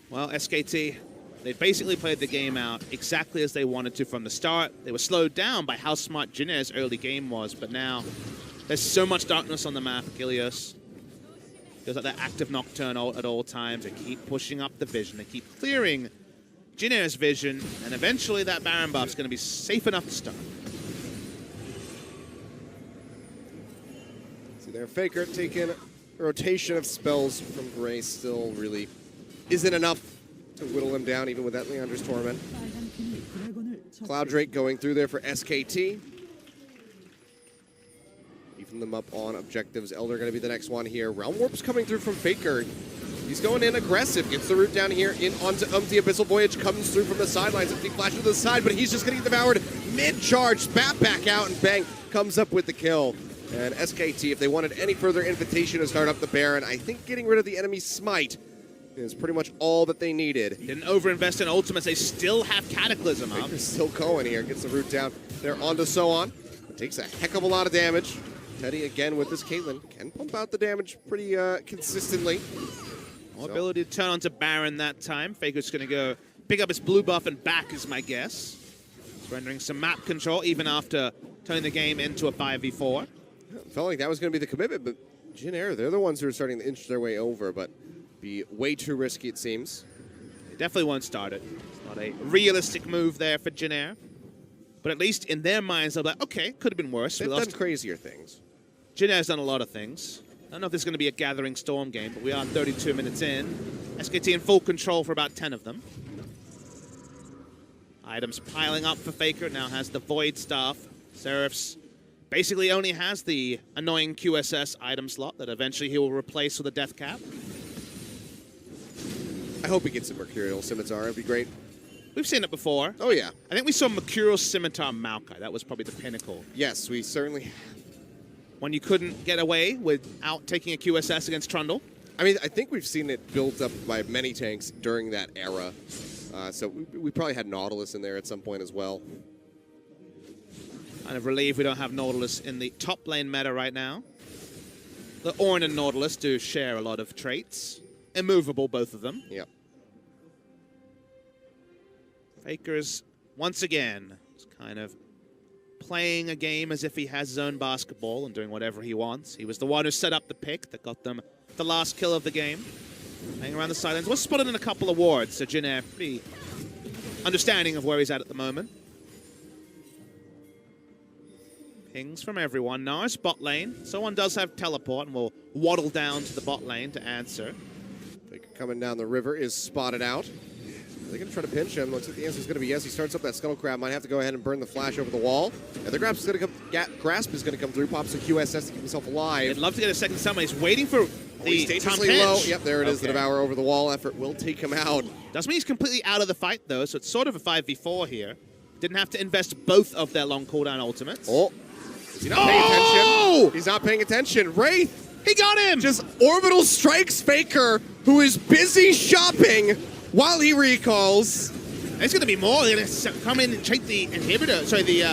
Well, SKT, they basically played the game out exactly as they wanted to from the start. They were slowed down by how smart Jin Air's early game was, but now there's so much darkness on the map. Gilios goes like that active Nocturne at all times. They keep pushing up the vision. They keep clearing Jin Air's vision, and eventually that Baron buff's going to be safe enough to start. See there, Faker taking a rotation of spells from Gray still really isn't enough to whittle him down, even with that Leander's Torment. Cloud Drake going through there for SKT. Even them up on objectives. Elder going to be the next one here. Realm Warp's coming through from Faker. He's going in aggressive. Gets the route down here in onto Umti. Abyssal Voyage comes through from the sidelines. Empty flash to the side, but he's just going to get devoured mid-charge. Spat back out, and bang, comes up with the kill. And SKT, if they wanted any further invitation to start up the Baron, I think getting rid of the enemy Smite is pretty much all that they needed. Didn't overinvest in ultimates. They still have Cataclysm up. Faker's still going here. Gets the route down there onto Soon. It takes a heck of a lot of damage. Teddy again with this Caitlyn can pump out the damage pretty consistently. More ability to turn onto Baron that time. Faker's going to go pick up his blue buff and back is my guess. Surrendering some map control even after turning the game into a 5v4. Felt like that was going to be the commitment, but Jin Air, they're the ones who are starting to inch their way over, but be way too risky, it seems. They definitely won't start it. It's not a realistic move there for Jin Air. But at least in their minds, they're like, okay, could have been worse. They've done crazier things. Jin Air's done a lot of things. I don't know if this is going to be a Gathering Storm game, but we are 32 minutes in. SKT in full control for about 10 of them. Items piling up for Faker. Now has the Void Staff. Seraph's basically only has the annoying QSS item slot that eventually he will replace with a Death Cap. I hope he gets a Mercurial Scimitar. It'd be great. We've seen it before. Oh, yeah. I think we saw Mercurial Scimitar Maokai. That was probably the pinnacle. Yes, we certainly have. When you couldn't get away without taking a QSS against Trundle. I mean, I think we've seen it built up by many tanks during that era. So we probably had Nautilus in there at some point as well. Kind of relieved we don't have Nautilus in the top lane meta right now. The Ornn and Nautilus do share a lot of traits. Immovable, both of them. Yep. Faker's, once again, is kind of playing a game as if he has his own basketball and doing whatever he wants. He was the one who set up the pick that got them the last kill of the game. Hanging around the sidelines. Was spotted in a couple of wards, so Jin Air pretty understanding of where he's at the moment. Pings from everyone. Nars bot lane. Someone does have teleport and will waddle down to the bot lane to answer. Faker coming down the river is spotted out. Are they going to try to pinch him? Looks like the answer is going to be yes. He starts up that Scuttle Crab. Might have to go ahead and burn the flash over the wall. And the grasp is going to come through. Pops a QSS to keep himself alive. I'd love to get a second summon. He's waiting for the dangerously low. Yep, there it is. The Devour over the wall effort will take him out. Doesn't mean he's completely out of the fight, though, so it's sort of a 5v4 here. Didn't have to invest both of their long cooldown ultimates. Oh. Is he not paying attention? He's not paying attention. Wraith! He got him! Just orbital strikes Faker, who is busy shopping while he recalls. There's going to be more. They're going to come in and take the inhibitor. Sorry, the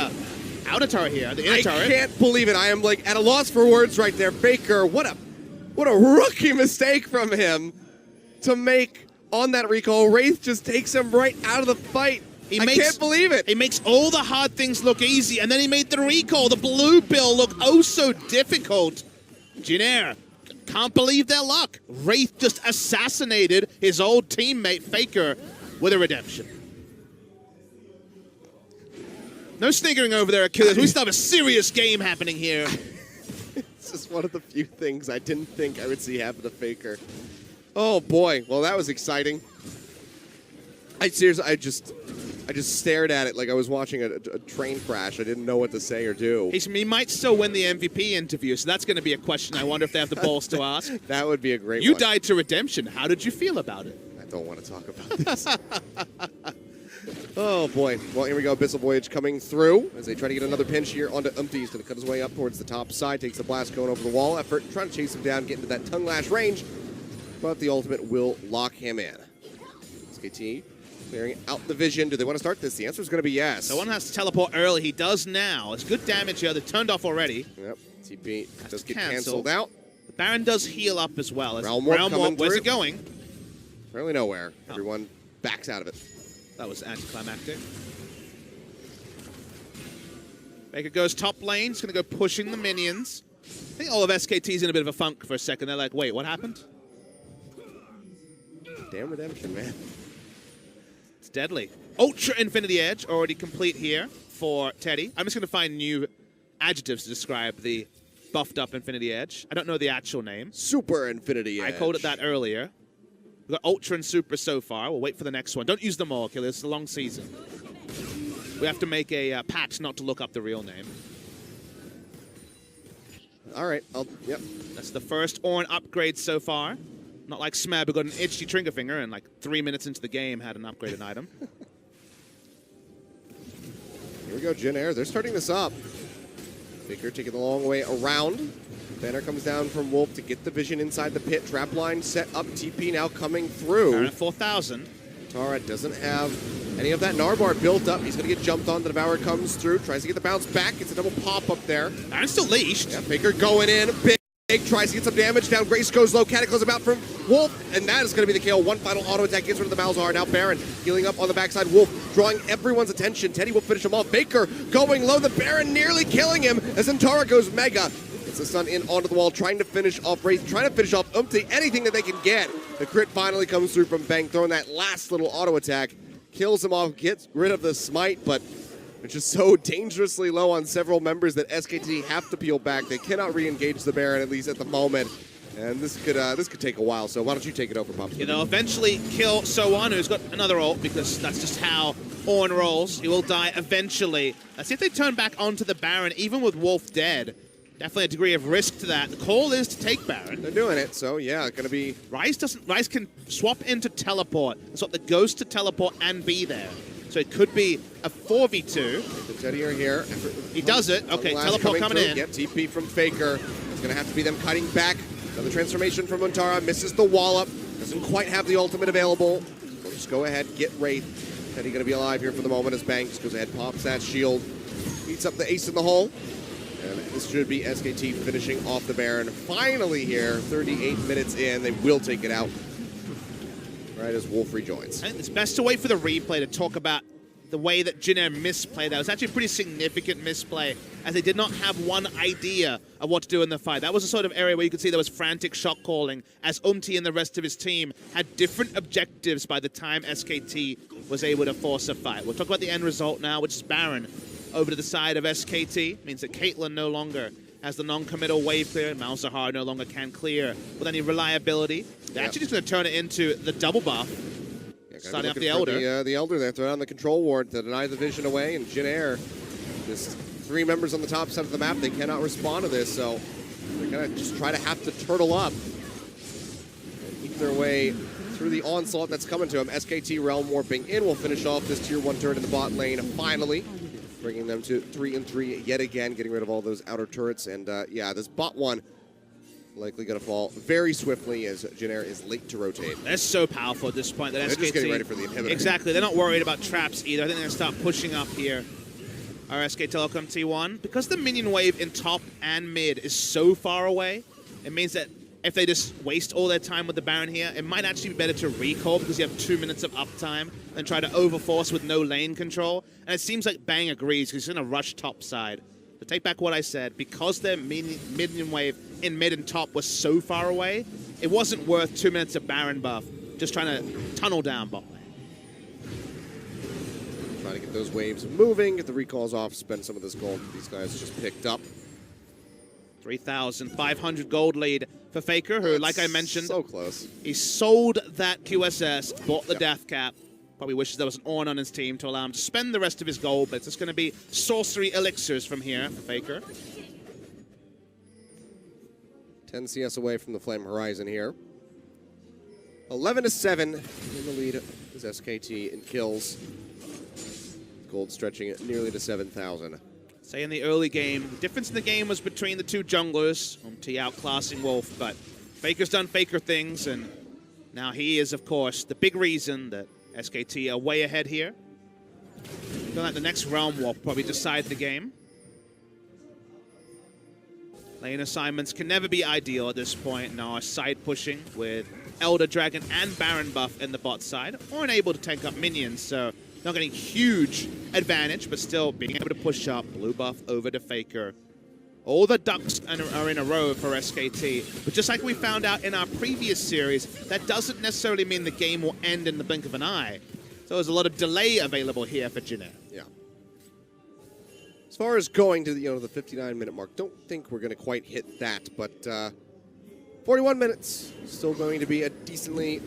outer turret here. The inner turret. I can't believe it. I am like at a loss for words right there. Faker, what a What a rookie mistake from him to make on that recall. Wraith just takes him right out of the fight. I can't believe it. He makes all the hard things look easy, and then he made the recall, the blue bill, look oh so difficult. Jin Air can't believe their luck. Wraith just assassinated his old teammate Faker with a redemption. No sniggering over there, Achilles. We still have a serious game happening here. It's just one of the few things I didn't think I would see happen to Faker. Oh boy, well that was exciting. I just stared at it like I was watching a train crash. I didn't know what to say or do. He might still win the MVP interview, so that's going to be a question I wonder if they have the balls to ask. That would be a great one. You died to redemption. How did you feel about it? I don't want to talk about this. Oh boy. Well, here we go. Abyssal Voyage coming through as they try to get another pinch here onto Umpty. He's going to cut his way up towards the top side. Takes the blast going over the wall effort. Trying to chase him down, get into that tongue lash range. But the ultimate will lock him in. SKT clearing out the vision. Do they want to start this? The answer is going to be yes. So one has to teleport early. He does now. It's good damage here. They're turned off already. Yep. TP does get canceled out. The Baron does heal up as well. Realm Warp, where's it going? Apparently nowhere. Everyone backs out of it. That was anticlimactic. Baker goes top lane. He's going to go pushing the minions. I think all of SKT's in a bit of a funk for a second. They're like, wait, what happened? Damn redemption, man. It's deadly. Ultra Infinity Edge already complete here for Teddy. I'm just going to find new adjectives to describe the buffed up Infinity Edge. I don't know the actual name. Super Infinity Edge. I called it that earlier. We've got Ultra and Super so far. We'll wait for the next one. Don't use them all, Killer. It's a long season. We have to make a patch not to look up the real name. All right. Yep. That's the first Ornn upgrade so far. Not like Smeb, who got an itchy trigger finger and like 3 minutes into the game had an upgraded item. Here we go, Jin Air. They're starting this up. Faker taking the long way around. Banner comes down from Wolf to get the vision inside the pit. Trap line set up. TP now coming through. Baron at 4,000. Tara doesn't have any of that Narbar built up. He's going to get jumped on. The Devourer comes through. Tries to get the bounce back. It's a double pop up there. Baron's still leashed. Yeah, Faker going in. Big tries to get some damage down. Grace goes low. Cataclysm out from Wolf. And that is going to be the kill. One final auto attack gets rid of the Malzahar. Now Baron healing up on the backside. Wolf drawing everyone's attention. Teddy will finish him off. Faker going low. The Baron nearly killing him as Antara goes mega. The Sun in onto the wall, trying to finish off Wraith, trying to finish off Umpty, anything that they can get. The crit finally comes through from Bang, throwing that last little auto attack. Kills him off, gets rid of the smite, but it's just so dangerously low on several members that SKT have to peel back. They cannot re-engage the Baron, at least at the moment. And this could take a while, so why don't you take it over, Pop? You know, eventually kill Sowan, who's got another ult, because that's just how Ornn rolls. He will die eventually. Let's see if they turn back onto the Baron, even with Wolf dead. Definitely a degree of risk to that. The call is to take Baron. They're doing it, so yeah, going to be... Ryze can swap into teleport. Swap the ghost to teleport and be there. So it could be a 4v2. The Teddy are here. He does it. Okay, teleport coming in. Yep, TP from Faker. It's going to have to be them cutting back. Another transformation from Antara. Misses the wall up. Doesn't quite have the ultimate available. We'll just go ahead, get Wraith. Teddy going to be alive here for the moment as Banks goes ahead, pops that shield. Beats up the ace in the hole. And this should be SKT finishing off the Baron. Finally here, 38 minutes in, they will take it out. Right as Wolf rejoins. I think it's best to wait for the replay to talk about the way that Jin Air misplayed. That was actually a pretty significant misplay, as they did not have one idea of what to do in the fight. That was a sort of area where you could see there was frantic shot calling, as Umpty and the rest of his team had different objectives by the time SKT was able to force a fight. We'll talk about the end result now, which is Baron over to the side of SKT. Means that Caitlyn no longer has the non-committal wave clear. Malzahar no longer can clear with any reliability. They're actually just going to turn it into the double buff. Yeah, starting off the Elder. The Elder there, throw down the control ward to deny the vision away, and Jin Air, just 3 members on the top side of the map, they cannot respond to this, so they're going to just try to have to turtle up and eat their way through the onslaught that's coming to them. SKT Realm Warping in will finish off this tier 1 turret in the bot lane finally, bringing them to 3-3 yet again, getting rid of all those outer turrets. And yeah, this bot one likely going to fall very swiftly as Jin Air is late to rotate. They're so powerful at this point that they're SKT... just getting ready for the inhibitor. Exactly. They're not worried about traps either. I think they're going to start pushing up here. Our SK Telecom T1. Because the minion wave in top and mid is so far away, it means that if they just waste all their time with the Baron here, it might actually be better to recall because you have 2 minutes of uptime than try to overforce with no lane control. And it seems like Bang agrees because he's going to rush top side. To take back what I said, because their minion wave in mid and top was so far away, it wasn't worth 2 minutes of Baron buff just trying to tunnel down bot lane. Trying to get those waves moving, get the recalls off, spend some of this gold these guys just picked up. 3,500 gold lead for Faker, who, like I mentioned, so close. He sold that QSS, bought the death cap. Probably wishes there was an Ornn on his team to allow him to spend the rest of his gold, but it's just going to be sorcery elixirs from here for Faker. 10 CS away from the Flame Horizon here. 11-7 in the lead is SKT in kills. Gold stretching it nearly to 7,000. Say in the early game, the difference in the game was between the two junglers. T outclassing Wolf, but Faker's done Faker things, and now he is, of course, the big reason that SKT are way ahead here. I feel like the next Realm Walk probably decide the game. Lane assignments can never be ideal at this point. Now side pushing with Elder Dragon and Baron buff in the bot side, or unable to tank up minions, so not getting huge advantage, but still being able to push up. Blue buff over to Faker. All the ducks are in a row for SKT, but just like we found out in our previous series, that doesn't necessarily mean the game will end in the blink of an eye. So there's a lot of delay available here for Jin Air. Yeah. As far as going to the 59-minute mark, don't think we're going to quite hit that, but 41 minutes, still going to be a decently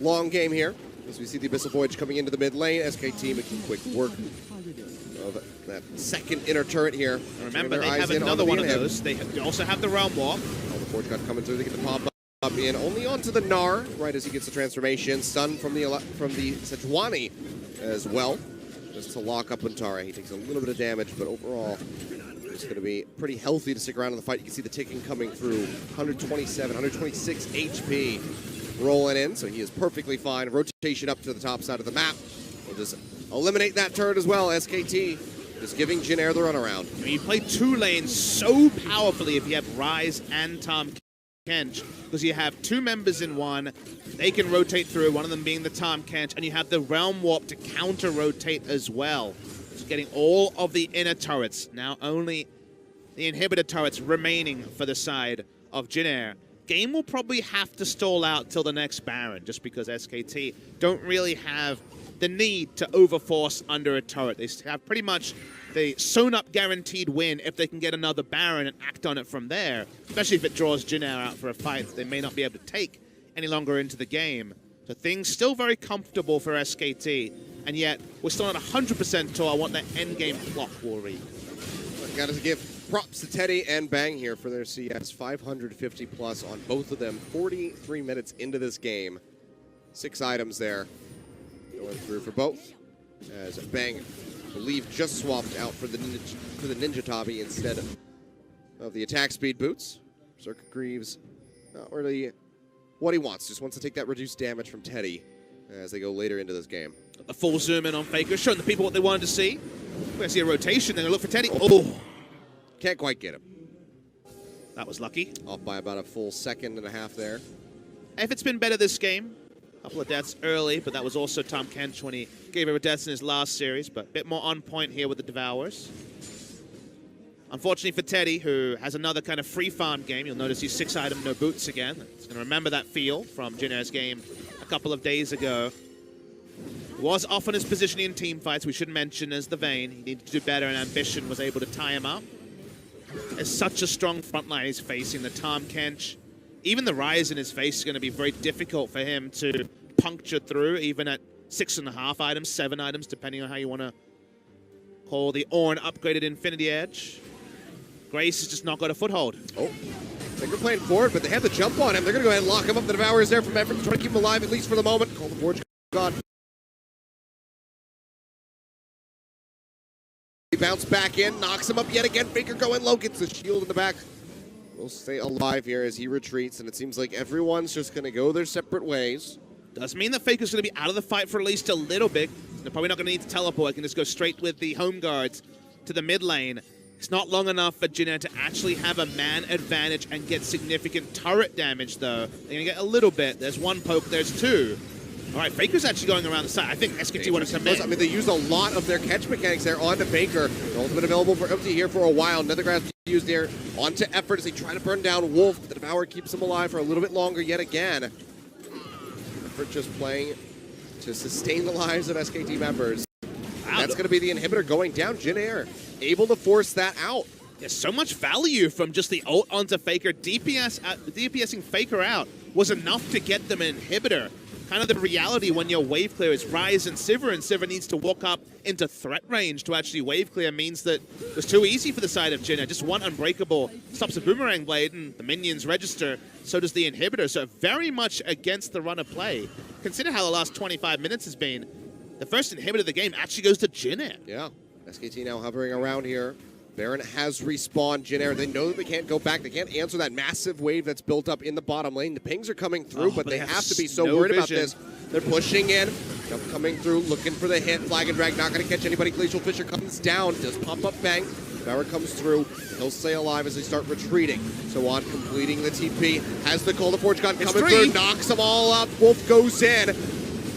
long game here. As we see the Abyssal Voyage coming into the mid lane, SKT making quick work of that second inner turret here. And remember, they have another one of those. They also have the Realm Walk. Oh, the Forge God coming through to get the pop up in, only onto the Gnar, right as he gets the transformation. Stun from the Sejuani as well, just to lock up Untara. He takes a little bit of damage, but overall, it's going to be pretty healthy to stick around in the fight. You can see the ticking coming through. 127, 126 HP. Rolling in, so he is perfectly fine. Rotation up to the top side of the map. We'll just eliminate that turret as well. SKT just giving Jin Air the runaround. I mean, you play two lanes so powerfully if you have Ryze and Tahm Kench, because you have two members in one. They can rotate through, one of them being the Tahm Kench, and you have the Realm Warp to counter-rotate as well. Just getting all of the inner turrets, now only the inhibitor turrets remaining for the side of Jin Air. Game will probably have to stall out till the next Baron, just because SKT don't really have the need to overforce under a turret. They have pretty much the sewn-up guaranteed win if they can get another Baron and act on it from there, especially if it draws Jin Air out for a fight that they may not be able to take any longer into the game. So things still very comfortable for SKT, and yet we're still not 100% sure what that endgame clock will read. Got to give props to Teddy and Bang here for their CS. 550 plus on both of them. 43 minutes into this game. 6 items there going through for both. As Bang, I believe, just swapped out for the Ninja Tabi instead of the attack speed boots. Circuit Greaves, not really what he wants. Just wants to take that reduced damage from Teddy as they go later into this game. A full zoom in on Faker, showing the people what they wanted to see. We're going to see a rotation. They're going to look for Teddy. Oh! Can't quite get him. That was lucky. Off by about a full second and a half there. If it's been better this game, a couple of deaths early, but that was also Tahm Kench when he gave over deaths in his last series, but a bit more on point here with the Devourers. Unfortunately for Teddy, who has another kind of free farm game, you'll notice he's 6 item, no boots again. He's going to remember that feel from Jin Air's game a couple of days ago. He was off on his positioning in team fights, we should mention as the Vayne. He needed to do better, and Ambition was able to tie him up. There's such a strong front line he's facing, the Tahm Kench. Even the Ryze in his face is going to be very difficult for him to puncture through, even at 6.5 items, 7 items, depending on how you want to call the Ornn upgraded Infinity Edge. Grace has just not got a foothold. Oh, they're playing forward, but they have the jump on him. They're going to go ahead and lock him up. The Devourers there from Everett, trying to keep him alive, at least for the moment. Call the Forge God. He bounced back in, knocks him up yet again. Faker going low, gets the shield in the back. Will stay alive here as he retreats, and it seems like everyone's just going to go their separate ways. Does mean that Faker's going to be out of the fight for at least a little bit. They're probably not going to need to teleport. He can just go straight with the home guards to the mid lane. It's not long enough for Jin Air to actually have a man advantage and get significant turret damage, though. They're going to get a little bit. There's one poke, there's two. All right, Faker's actually going around the side. I think SKT want to come in. I mean, they used a lot of their catch mechanics there onto Faker. The ultimate available for Empty here for a while. Another grab used there onto Effort as they try to burn down Wolf. The Devour keeps him alive for a little bit longer yet again. Effort just playing to sustain the lives of SKT members. Wow. That's going to be the inhibitor going down. Jin Air able to force that out. There's so much value from just the ult onto Faker. DPSing Faker out was enough to get them an inhibitor. Kind of the reality when your wave clear is Ryze and Sivir needs to walk up into threat range to actually wave clear means that it was too easy for the side of Jin Air. Just one Unbreakable stops a Boomerang Blade and the minions register, so does the inhibitor. So very much against the run of play. Consider how the last 25 minutes has been. The first inhibitor of the game actually goes to Jin Air. Yeah, SKT now hovering around here. Baron has respawned Jin Air. They know that they can't go back. They can't answer that massive wave that's built up in the bottom lane. The pings are coming through, but they have to be so worried about this. They're pushing in. Jump coming through, looking for the hit. Flag and Drag not going to catch anybody. Glacial Fisher comes down. Does pop up bang. Baron comes through. He'll stay alive as they start retreating. So on completing the TP. Has the Call to Forge gun coming through. Knocks them all up. Wolf goes in.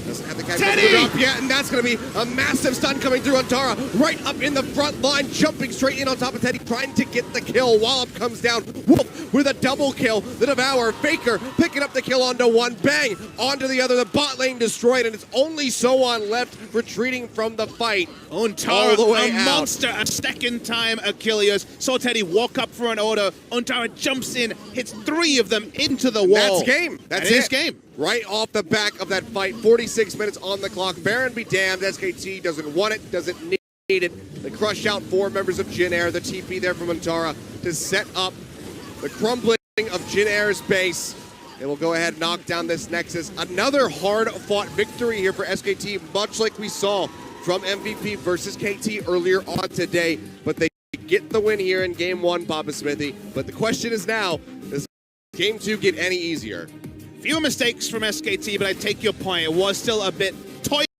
Doesn't have the catch up yet, and that's going to be a massive stun coming through on Tara. Right up in the front line, jumping straight in on top of Teddy, trying to get the kill. Wallop comes down. Wolf with a double kill. The Devour, Faker picking up the kill onto one. Bang! Onto the other. The bot lane destroyed, and it's only So-On left retreating from the fight. Ontara, all the way a monster, a second time Achilles. Saw Teddy walk up for an auto. Ontara jumps in, hits 3 of them into the wall. That's game. That's his game. Right off the back of that fight, 46 minutes on the clock. Baron be damned, SKT doesn't want it, doesn't need it. They crush out 4 members of Jin Air, the TP there from Antara to set up the crumbling of Jin Air's base. They will go ahead and knock down this Nexus. Another hard-fought victory here for SKT, much like we saw from MVP versus KT earlier on today. But they get the win here in Game 1, Papa Smithy. But the question is now, does Game 2 get any easier? Few mistakes from SKT, but I take your point. It was still a bit toy